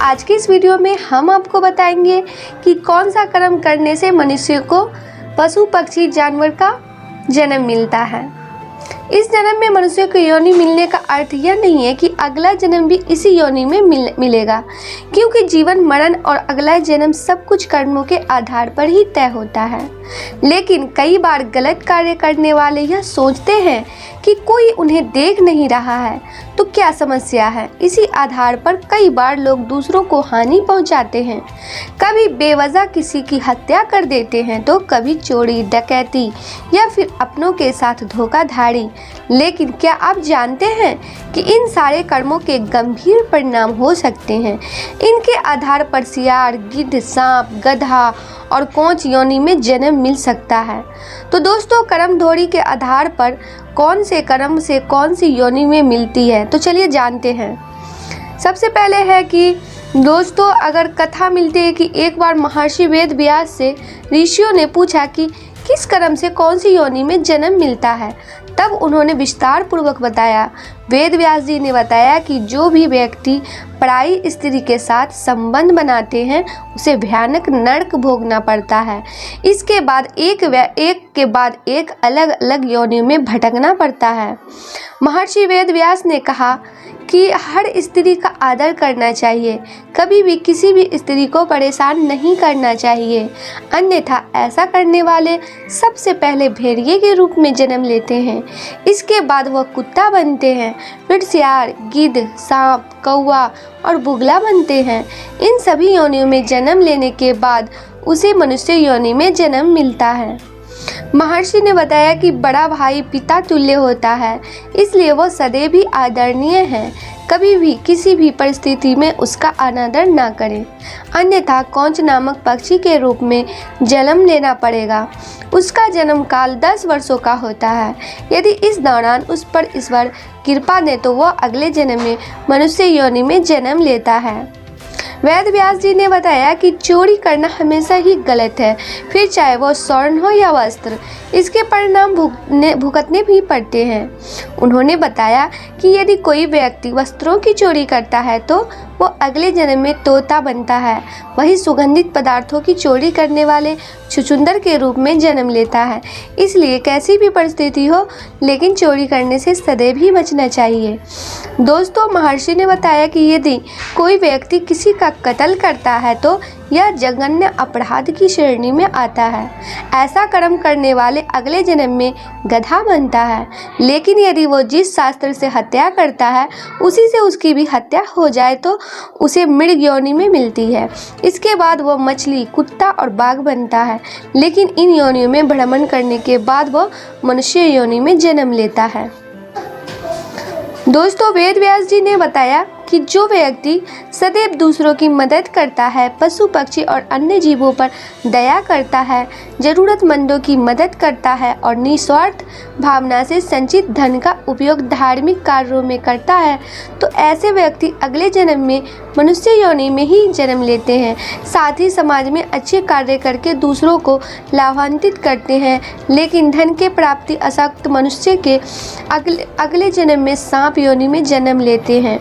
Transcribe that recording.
आज की इस वीडियो में हम आपको बताएंगे कि कौन सा कर्म करने से मनुष्य को पशु पक्षी जानवर का जन्म मिलता है। इस जन्म में मनुष्य को योनि मिलने का अर्थ यह नहीं है कि अगला जन्म भी इसी योनि में मिलेगा, क्योंकि जीवन मरण और अगला जन्म सब कुछ कर्मों के आधार पर ही तय होता है। लेकिन कई बार गलत कार्य करने वाले यह सोचते हैं कि कोई उन्हें देख नहीं रहा है तो क्या समस्या है। इसी आधार पर कई बार लोग दूसरों को हानि पहुंचाते हैं, कभी बेवजह किसी की हत्या कर देते हैं तो कभी चोरी डकैती या फिर अपनों के साथ धोखाधड़ी। लेकिन क्या आप जानते हैं कि इन सारे कर्मों के गंभीर परिणाम हो सकते हैं। इनके आधार पर सियार, गिद्ध, सांप, गधा और कोंच योनि में जन्म मिल सकता है। तो दोस्तों, कर्म धोरी के आधार पर कौन से कर्म से कौन सी योनि में मिलती है, तो चलिए जानते हैं। सबसे पहले है कि दोस्तों, अगर कथा मिलती है कि एक बार महर्षि वेद व्यास से ऋषियों ने पूछा कि किस कर्म से कौन सी योनि में जन्म मिलता है, तब उन्होंने विस्तार पूर्वक बताया। वेद व्यास जी ने बताया कि जो भी व्यक्ति पराई स्त्री के साथ संबंध बनाते हैं उसे भयानक नरक भोगना पड़ता है। इसके बाद एक के बाद एक अलग अलग योनियों में भटकना पड़ता है। महर्षि वेद व्यास ने कहा कि हर स्त्री का आदर करना चाहिए, कभी भी किसी भी स्त्री को परेशान नहीं करना चाहिए, अन्यथा ऐसा करने वाले सबसे पहले भेड़िए के रूप में जन्म लेते हैं। इसके बाद वह कुत्ता बनते हैं, फिर सियार, गिद्ध, सांप, कौवा और बुगला बनते हैं। इन सभी योनियों में जन्म लेने के बाद उसे मनुष्य योनि में जन्म मिलता है। महर्षि ने बताया कि बड़ा भाई पिता तुल्य होता है, इसलिए वह सदैव ही आदरणीय है। कभी भी किसी भी परिस्थिति में उसका अनादर ना करें, अन्यथा कौंच नामक पक्षी के रूप में जन्म लेना पड़ेगा। उसका जन्म काल 10 वर्षों का होता है। यदि इस दौरान उस पर ईश्वर कृपा दे तो वह अगले जन्म में मनुष्य योनि में जन्म लेता है। वेद व्यास जी ने बताया कि चोरी करना हमेशा ही गलत है, फिर चाहे वो स्वर्ण हो या वस्त्र, इसके परिणाम भुगतने भी पड़ते हैं। उन्होंने बताया कि यदि कोई व्यक्ति वस्त्रों की चोरी करता है तो वो अगले जन्म में तोता बनता है। वही सुगंधित पदार्थों की चोरी करने वाले छुछुंदर के रूप में जन्म लेता है। इसलिए कैसी भी परिस्थिति हो, लेकिन चोरी करने से सदैव ही बचना चाहिए। दोस्तों, महर्षि ने बताया कि यदि कोई व्यक्ति किसी का कत्ल करता है तो यह जघन्य अपराध की श्रेणी में आता है। ऐसा कर्म करने वाले अगले जन्म में गधा बनता है। लेकिन यदि वो जिस शास्त्र से हत्या करता है उसी से उसकी भी हत्या हो जाए तो उसे मृग योनि में मिलती है। इसके बाद वो मछली, कुत्ता और बाघ बनता है। लेकिन इन योनियों में भ्रमण करने के बाद वो मनुष्य योनि में जन्म लेता है। दोस्तों, वेद व्यास जी ने बताया कि जो व्यक्ति सदैव दूसरों की मदद करता है, पशु पक्षी और अन्य जीवों पर दया करता है, जरूरतमंदों की मदद करता है और निस्वार्थ भावना से संचित धन का उपयोग धार्मिक कार्यों में करता है, तो ऐसे व्यक्ति अगले जन्म में मनुष्य योनि में ही जन्म लेते हैं। साथ ही समाज में अच्छे कार्य करके दूसरों को लाभान्वित करते हैं। लेकिन धन के प्राप्ति आसक्त मनुष्य के अगले जन्म में सांप योनि में जन्म लेते हैं।